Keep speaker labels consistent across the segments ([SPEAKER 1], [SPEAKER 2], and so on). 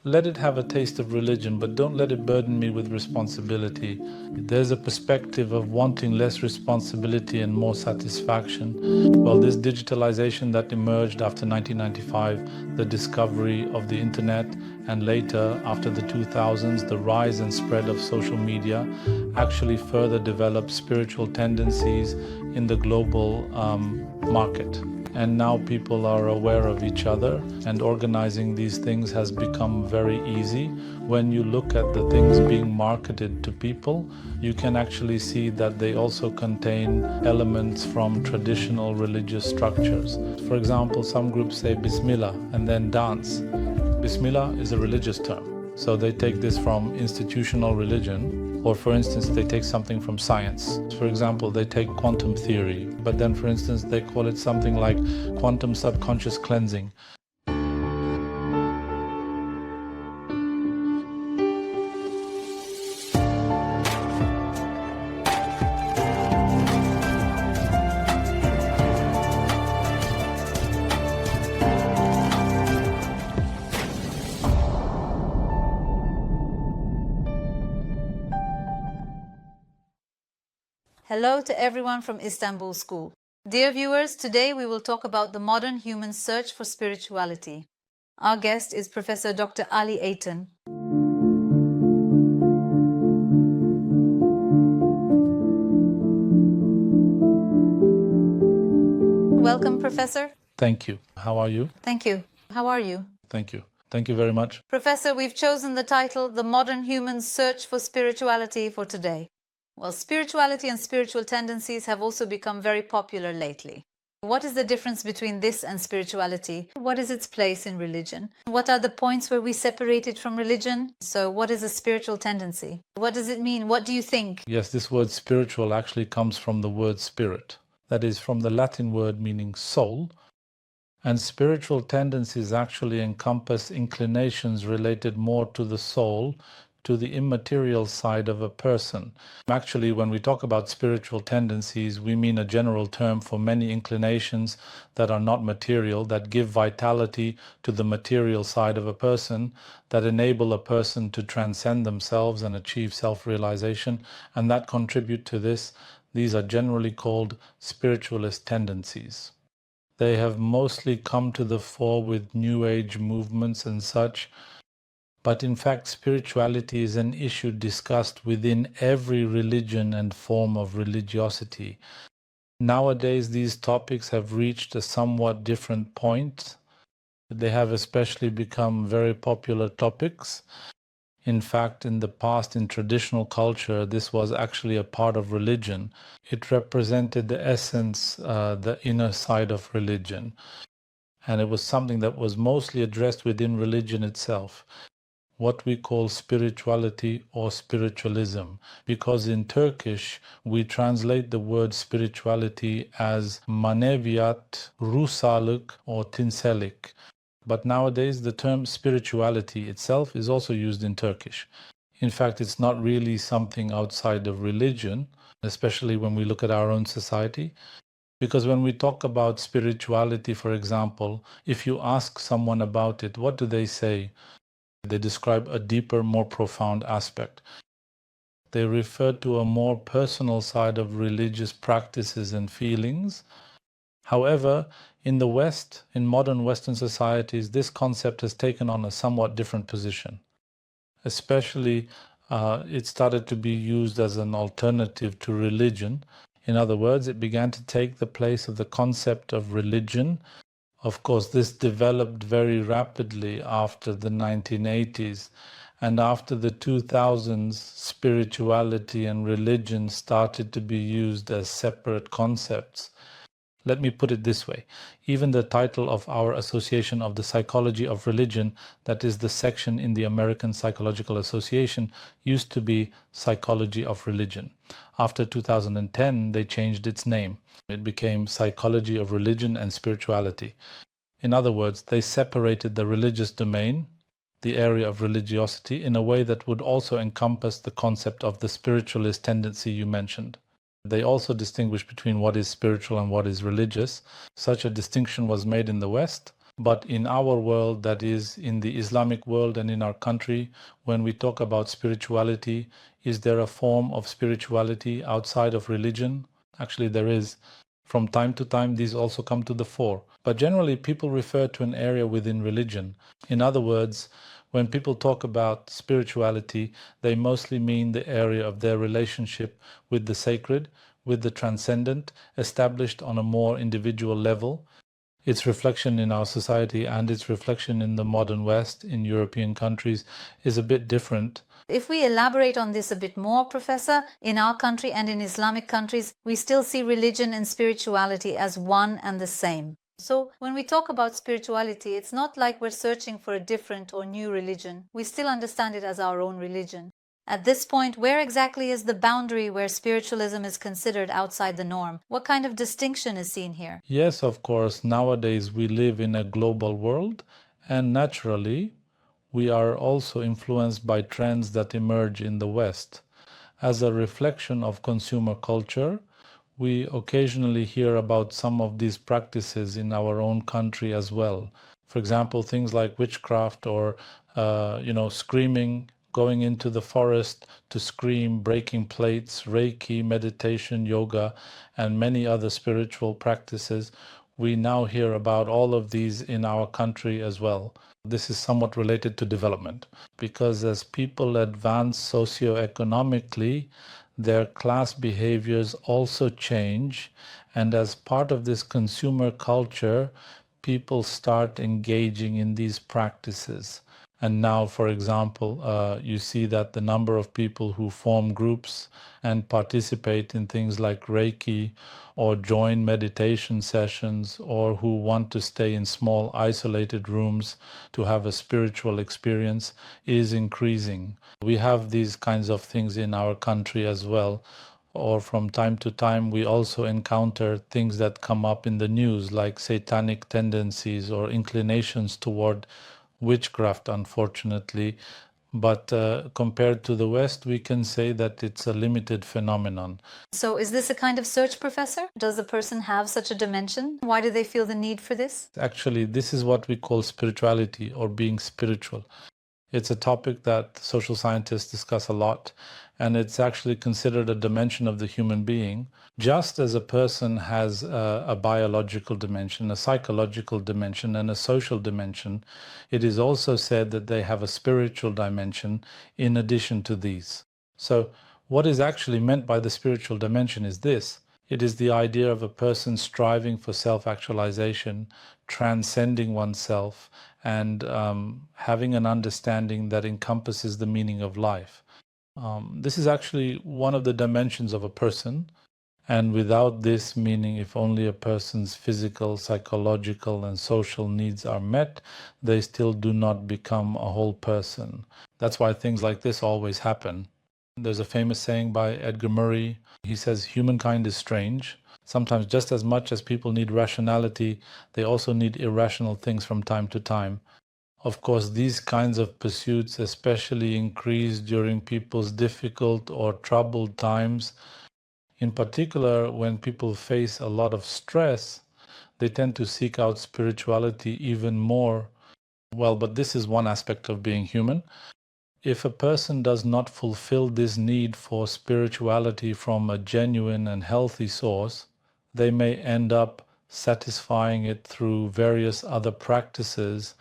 [SPEAKER 1] let it have a taste of religion, but don't let it burden me with responsibility. There's a perspective of wanting less responsibility and more satisfaction. Well, this digitalization that emerged after 1995, the discovery of the internet, and later, after the 2000s, the rise and spread of social media actually further developed spiritual tendencies in the global market. And now people are aware of each other, and organizing these things has become very easy. When you look at the things being marketed to people, you can actually see that they also contain elements from traditional religious structures. For example, some groups say Bismillah and then dance. Bismillah is a religious term, so they take this from institutional religion, or for instance, they take something from science. For example, they take quantum theory, but then for instance, they call it something like quantum subconscious cleansing.
[SPEAKER 2] Hello to everyone from Istanbul School. Dear viewers, today we will talk about the modern human search for spirituality. Our guest is Professor Dr. Ali Ayten. Welcome, Professor.
[SPEAKER 1] Thank you. How are you?
[SPEAKER 2] Thank you. How are you?
[SPEAKER 1] Thank you. Thank you very much.
[SPEAKER 2] Professor, we've chosen the title, The Modern Human Search for Spirituality, for today. Well, spirituality and spiritual tendencies have also become very popular lately. What is the difference between this and spirituality? What is its place in religion? What are the points where we separate it from religion? So what is a spiritual tendency? What does it mean? What do you think?
[SPEAKER 1] Yes, this word spiritual actually comes from the word spirit. That is from the Latin word meaning soul. And spiritual tendencies actually encompass inclinations related more to the soul, to the immaterial side of a person. Actually, when we talk about spiritual tendencies, we mean a general term for many inclinations that are not material, that give vitality to the material side of a person, that enable a person to transcend themselves and achieve self-realization, and that contribute to this. These are generally called spiritualist tendencies. They have mostly come to the fore with New Age movements and such. But in fact, spirituality is an issue discussed within every religion and form of religiosity. Nowadays, these topics have reached a somewhat different point. They have especially become very popular topics. In fact, in the past, in traditional culture, this was actually a part of religion. It represented the essence, the inner side of religion. And it was something that was mostly addressed within religion itself, what we call spirituality or spiritualism, because in Turkish we translate the word spirituality as maneviyat, ruhsallık, or tinsellik. But nowadays the term spirituality itself is also used in Turkish. In fact, it's not really something outside of religion, especially when we look at our own society. Because when we talk about spirituality, for example, if you ask someone about it, what do they say? They describe a deeper, more profound aspect. They refer to a more personal side of religious practices and feelings. However, in the West, in modern Western societies, this concept has taken on a somewhat different position. Especially, it started to be used as an alternative to religion. In other words, it began to take the place of the concept of religion. Of course, this developed very rapidly after the 1980s, and after the 2000s, spirituality and religion started to be used as separate concepts. Let me put it this way. Even the title of our Association of the Psychology of Religion, that is the section in the American Psychological Association, used to be Psychology of Religion. After 2010, they changed its name. It became Psychology of Religion and Spirituality. In other words, they separated the religious domain, the area of religiosity, in a way that would also encompass the concept of the spiritualist tendency you mentioned. They also distinguish between what is spiritual and what is religious. Such a distinction was made in the West, But in our world, that is in the Islamic world and in our country, when we talk about spirituality, is there a form of spirituality outside of religion? Actually, there is. From time to time, these also come to the fore. But generally, people refer to an area within religion. In other words, when people talk about spirituality, they mostly mean the area of their relationship with the sacred, with the transcendent, established on a more individual level. Its reflection in our society and its reflection in the modern West, in European countries, is a bit different.
[SPEAKER 2] If we elaborate on this a bit more, Professor, in our country and in Islamic countries, we still see religion and spirituality as one and the same. So when we talk about spirituality, it's not like we're searching for a different or new religion. We still understand it as our own religion. At this point, where exactly is the boundary where spiritualism is considered outside the norm? What kind of distinction is seen here?
[SPEAKER 1] Yes, of course, nowadays we live in a global world, and naturally, we are also influenced by trends that emerge in the West. As a reflection of consumer culture, we occasionally hear about some of these practices in our own country as well. For example, things like witchcraft or, screaming, going into the forest to scream, breaking plates, Reiki, meditation, yoga, and many other spiritual practices. We now hear about all of these in our country as well. This is somewhat related to development because as people advance socioeconomically, their class behaviors also change. And as part of this consumer culture, people start engaging in these practices. And now, for example, you see that the number of people who form groups and participate in things like Reiki or join meditation sessions or who want to stay in small isolated rooms to have a spiritual experience is increasing. We have these kinds of things in our country as well. Or from time to time, we also encounter things that come up in the news, like satanic tendencies or inclinations toward witchcraft, unfortunately. But compared to the West, we can say that it's a limited phenomenon.
[SPEAKER 2] So is this a kind of search, Professor? Does a person have such a dimension? Why do they feel the need for this?
[SPEAKER 1] Actually, this is what we call spirituality or being spiritual. It's a topic that social scientists discuss a lot, and it's actually considered a dimension of the human being. Just as a person has a biological dimension, a psychological dimension, and a social dimension, it is also said that they have a spiritual dimension in addition to these. So, what is actually meant by the spiritual dimension is this. It is the idea of a person striving for self-actualization, transcending oneself, and having an understanding that encompasses the meaning of life. This is actually one of the dimensions of a person. And without this, meaning if only a person's physical, psychological, and social needs are met, they still do not become a whole person. That's why things like this always happen. There's a famous saying by Edgar Murray. He says, humankind is strange. Sometimes just as much as people need rationality, they also need irrational things from time to time. Of course, these kinds of pursuits especially increase during people's difficult or troubled times. In particular, when people face a lot of stress, they tend to seek out spirituality even more. Well, but this is one aspect of being human. If a person does not fulfill this need for spirituality from a genuine and healthy source, they may end up satisfying it through various other practices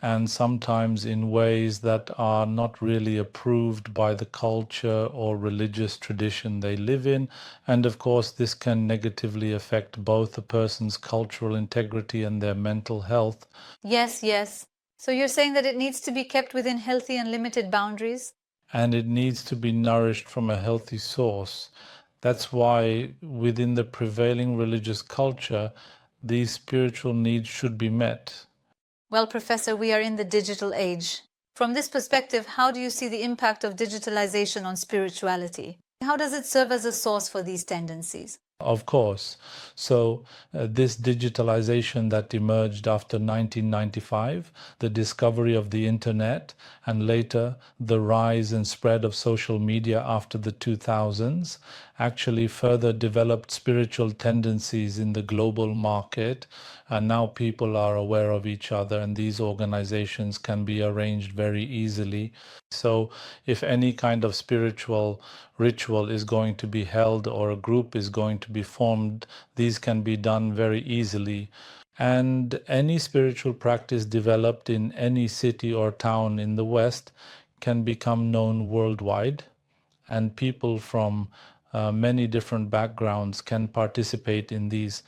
[SPEAKER 1] and sometimes in ways that are not really approved by the culture or religious tradition they live in. And of course, this can negatively affect both a person's cultural integrity and their mental health.
[SPEAKER 2] Yes, yes. So you're saying that it needs to be kept within healthy and limited boundaries?
[SPEAKER 1] And it needs to be nourished from a healthy source. That's why within the prevailing religious culture, these spiritual needs should be met.
[SPEAKER 2] Well, Professor, we are in the digital age. From this perspective, how do you see the impact of digitalization on spirituality? How does it serve as a source for these tendencies?
[SPEAKER 1] Of course. So this digitalization that emerged after 1995, the discovery of the internet, and later the rise and spread of social media after the 2000s, actually further developed spiritual tendencies in the global market. And now people are aware of each other, and these organizations can be arranged very easily. So if any kind of spiritual ritual is going to be held or a group is going to be formed, these can be done very easily. And any spiritual practice developed in any city or town in the West can become known worldwide, and people from many different backgrounds can participate in these,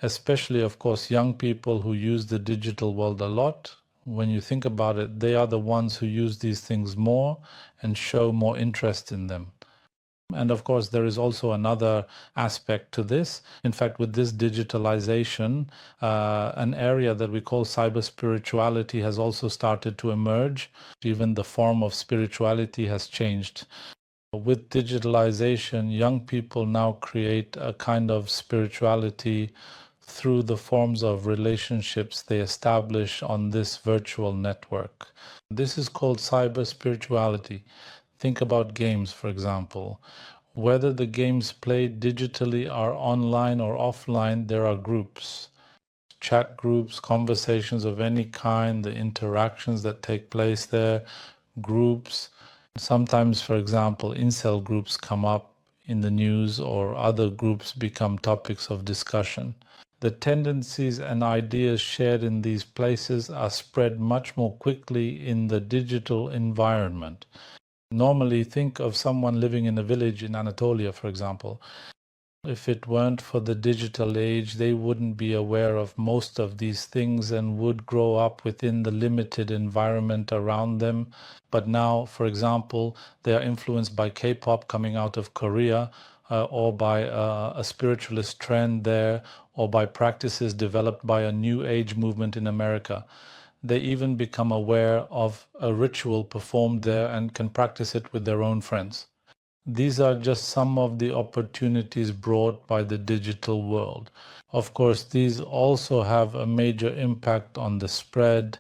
[SPEAKER 1] especially, of course, young people who use the digital world a lot. When you think about it, they are the ones who use these things more and show more interest in them. And of course, there is also another aspect to this. In fact, with this digitalization, an area that we call cyber spirituality has also started to emerge. Even the form of spirituality has changed. With digitalization, young people now create a kind of spirituality through the forms of relationships they establish on this virtual network. This is called cyber spirituality. Think about games, for example. Whether the games played digitally are online or offline, there are groups, chat groups, conversations of any kind, the interactions that take place there, groups. Sometimes, for example, incel groups come up in the news or other groups become topics of discussion. The tendencies and ideas shared in these places are spread much more quickly in the digital environment. Normally, think of someone living in a village in Anatolia, for example. If it weren't for the digital age, they wouldn't be aware of most of these things and would grow up within the limited environment around them. But now, for example, they are influenced by K-pop coming out of Korea, or by a spiritualist trend there, or by practices developed by a new age movement in America. They even become aware of a ritual performed there and can practice it with their own friends. These are just some of the opportunities brought by the digital world. Of course, these also have a major impact on the spread,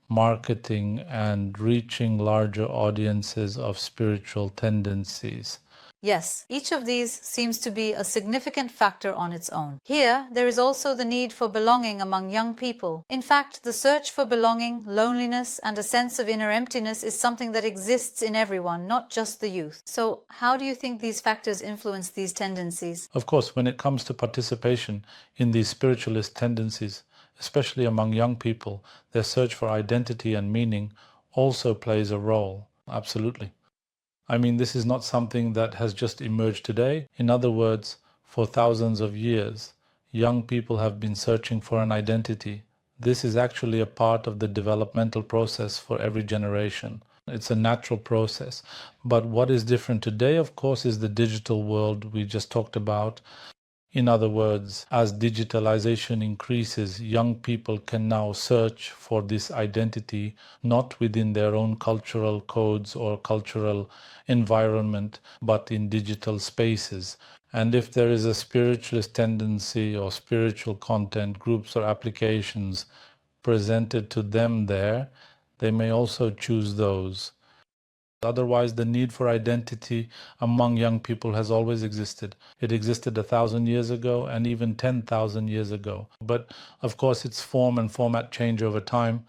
[SPEAKER 1] marketing, and reaching larger audiences of spiritual tendencies.
[SPEAKER 2] Yes, each of these seems to be a significant factor on its own. Here, there is also the need for belonging among young people. In fact, the search for belonging, loneliness, and a sense of inner emptiness is something that exists in everyone, not just the youth. So, how do you think these factors influence these tendencies?
[SPEAKER 1] Of course, when it comes to participation in these spiritualist tendencies, especially among young people, their search for identity and meaning also plays a role. Absolutely. I mean, this is not something that has just emerged today. In other words, for thousands of years, young people have been searching for an identity. This is actually a part of the developmental process for every generation. It's a natural process. But what is different today, of course, is the digital world we just talked about. In other words, as digitalization increases, young people can now search for this identity not within their own cultural codes or cultural environment, but in digital spaces. And if there is a spiritualist tendency or spiritual content, groups or applications presented to them there, they may also choose those. Otherwise, the need for identity among young people has always existed. It existed 1,000 years ago and even 10,000 years ago. But of course, its form and format change over time.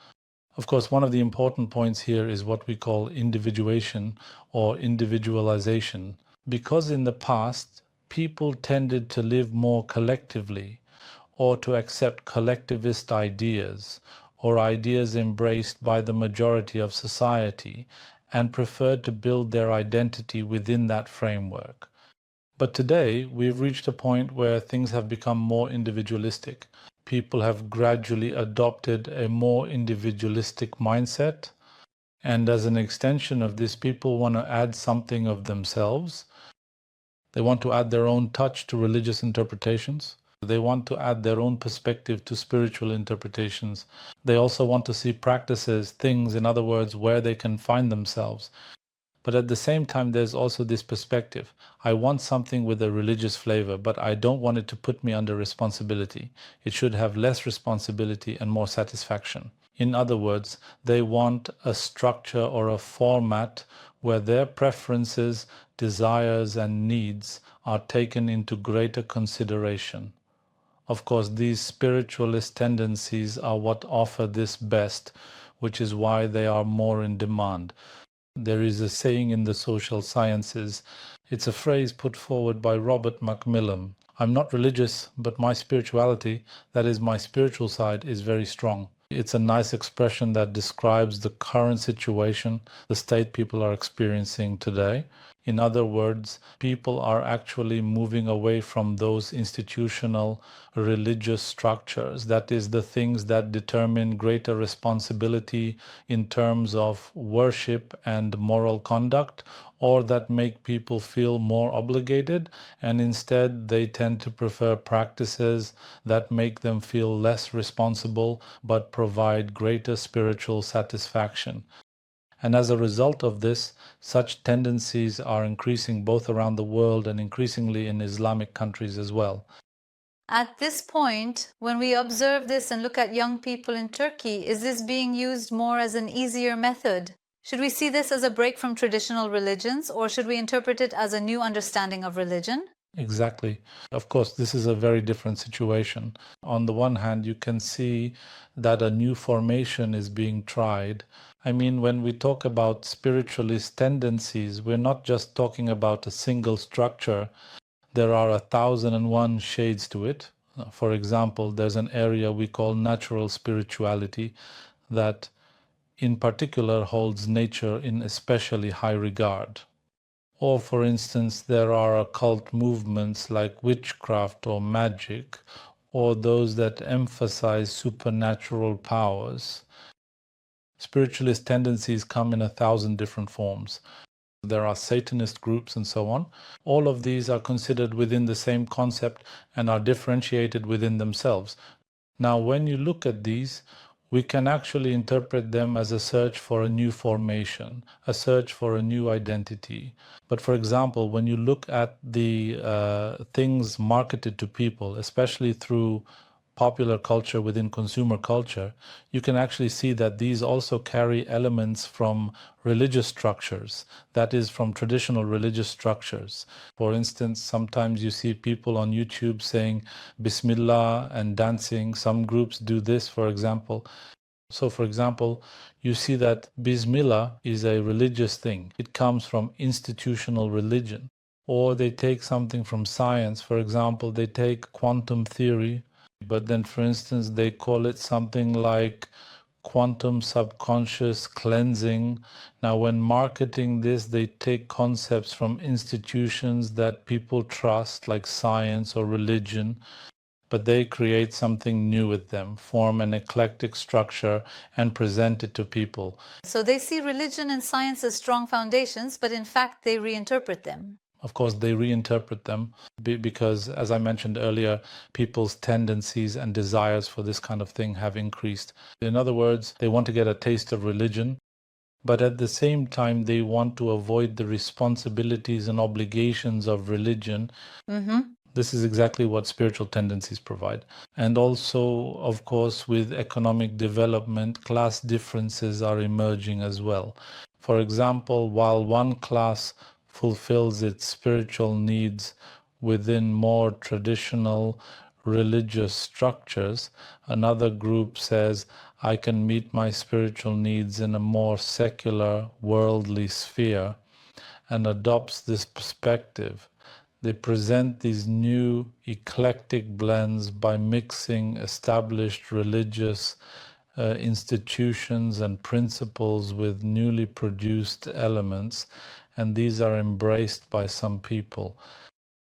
[SPEAKER 1] Of course, one of the important points here is what we call individuation or individualization. Because in the past, people tended to live more collectively or to accept collectivist ideas or ideas embraced by the majority of society and preferred to build their identity within that framework. But today, we've reached a point where things have become more individualistic. People have gradually adopted a more individualistic mindset. And as an extension of this, people want to add something of themselves. They want to add their own touch to religious interpretations. They want to add their own perspective to spiritual interpretations. They also want to see practices, things, in other words, where they can find themselves. But at the same time, there's also this perspective. I want something with a religious flavor, but I don't want it to put me under responsibility. It should have less responsibility and more satisfaction. In other words, they want a structure or a format where their preferences, desires, and needs are taken into greater consideration. Of course, these spiritualist tendencies are what offer this best, which is why they are more in demand. There is a saying in the social sciences, it's a phrase put forward by Robert Macmillan. I'm not religious, but my spirituality, that is my spiritual side, is very strong. It's a nice expression that describes the current situation, the state people are experiencing today. In other words, people are actually moving away from those institutional religious structures. That is, the things that determine greater responsibility in terms of worship and moral conduct, or that make people feel more obligated, and instead they tend to prefer practices that make them feel less responsible but provide greater spiritual satisfaction. And as a result of this, such tendencies are increasing both around the world and increasingly in Islamic countries as well.
[SPEAKER 2] At this point, when we observe this and look at young people in Turkey, is this being used more as an easier method? Should we see this as a break from traditional religions, or should we interpret it as a new understanding of religion?
[SPEAKER 1] Exactly. Of course, this is a very different situation. On the one hand, you can see that a new formation is being tried. I mean, when we talk about spiritualist tendencies, we're not just talking about a single structure. There are 1,001 shades to it. For example, there's an area we call natural spirituality that in particular holds nature in especially high regard. Or, for instance, there are occult movements like witchcraft or magic, or those that emphasize supernatural powers. Spiritualist tendencies come in 1,000 different forms. There are Satanist groups and so on. All of these are considered within the same concept and are differentiated within themselves. Now, when you look at these, we can actually interpret them as a search for a new formation, a search for a new identity. But for example, when you look at the things marketed to people, especially through popular culture within consumer culture, you can actually see that these also carry elements from religious structures, that is, from traditional religious structures. For instance, sometimes you see people on YouTube saying Bismillah and dancing. Some groups do this, for example. So, for example, you see that Bismillah is a religious thing. It comes from institutional religion. Or they take something from science. For example, they take quantum theory, but then, for instance, they call it something like quantum subconscious cleansing. Now, when marketing this, they take concepts from institutions that people trust, like science or religion, but they create something new with them, form an eclectic structure, and present it to people.
[SPEAKER 2] So they see religion and science as strong foundations, but in fact they reinterpret them.
[SPEAKER 1] Of course, they reinterpret them because, as I mentioned earlier, people's tendencies and desires for this kind of thing have increased. In other words, they want to get a taste of religion, but at the same time, they want to avoid the responsibilities and obligations of religion. This is exactly what spiritual tendencies provide. And also, of course, with economic development, class differences are emerging as well. For example, while one class fulfills its spiritual needs within more traditional religious structures, another group says, I can meet my spiritual needs in a more secular, worldly sphere, and adopts this perspective. They present these new eclectic blends by mixing established religious institutions and principles with newly produced elements, and these are embraced by some people.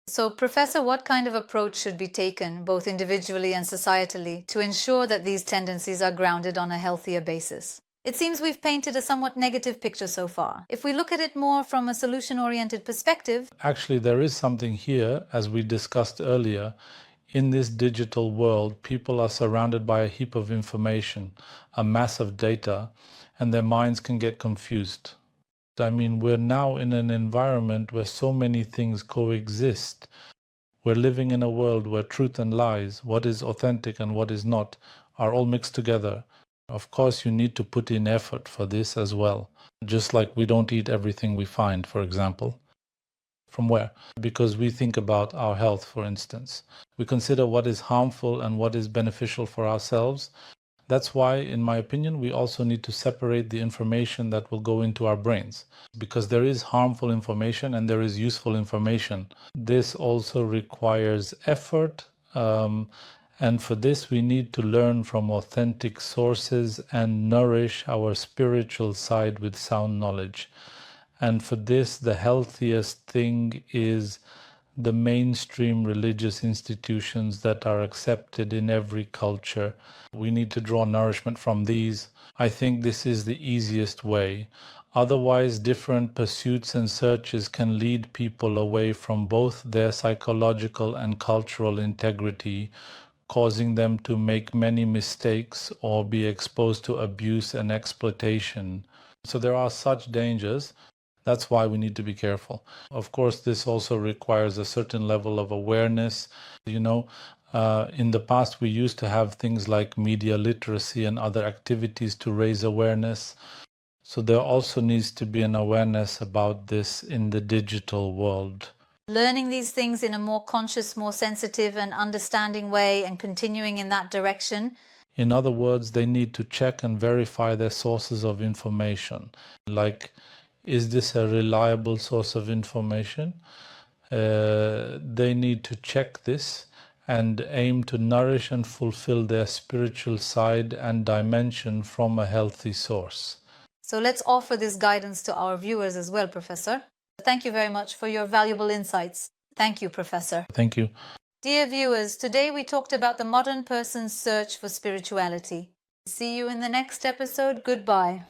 [SPEAKER 2] So, Professor, what kind of approach should be taken, both individually and societally, to ensure that these tendencies are grounded on a healthier basis? It seems we've painted a somewhat negative picture so far. If we look at it more from a solution-oriented perspective...
[SPEAKER 1] Actually, there is something here, as we discussed earlier. In this digital world, people are surrounded by a heap of information, a mass of data, and their minds can get confused. I mean, we're now in an environment where so many things coexist. We're living in a world where truth and lies, what is authentic and what is not, are all mixed together. Of course, you need to put in effort for this as well. Just like we don't eat everything we find, for example. From where? Because we think about our health, for instance. We consider what is harmful and what is beneficial for ourselves. That's why, in my opinion, we also need to separate the information that will go into our brains, because there is harmful information and there is useful information. This also requires effort, and for this we need to learn from authentic sources and nourish our spiritual side with sound knowledge. And for this, the healthiest thing is the mainstream religious institutions that are accepted in every culture. We need to draw nourishment from these. I think this is the easiest way. Otherwise, different pursuits and searches can lead people away from both their psychological and cultural integrity, causing them to make many mistakes or be exposed to abuse and exploitation. So there are such dangers. That's why we need to be careful. Of course, this also requires a certain level of awareness. You know, in the past, we used to have things like media literacy and other activities to raise awareness. So there also needs to be an awareness about this in the digital world.
[SPEAKER 2] Learning these things in a more conscious, more sensitive and understanding way and continuing in that direction.
[SPEAKER 1] In other words, they need to check and verify their sources of information. Like, is this a reliable source of information? They need to check this and aim to nourish and fulfill their spiritual side and dimension from a healthy source.
[SPEAKER 2] So let's offer this guidance to our viewers as well, Professor. Thank you very much for your valuable insights. Thank you, Professor.
[SPEAKER 1] Thank you.
[SPEAKER 2] Dear viewers, today we talked about the modern person's search for spirituality. See you in the next episode. Goodbye.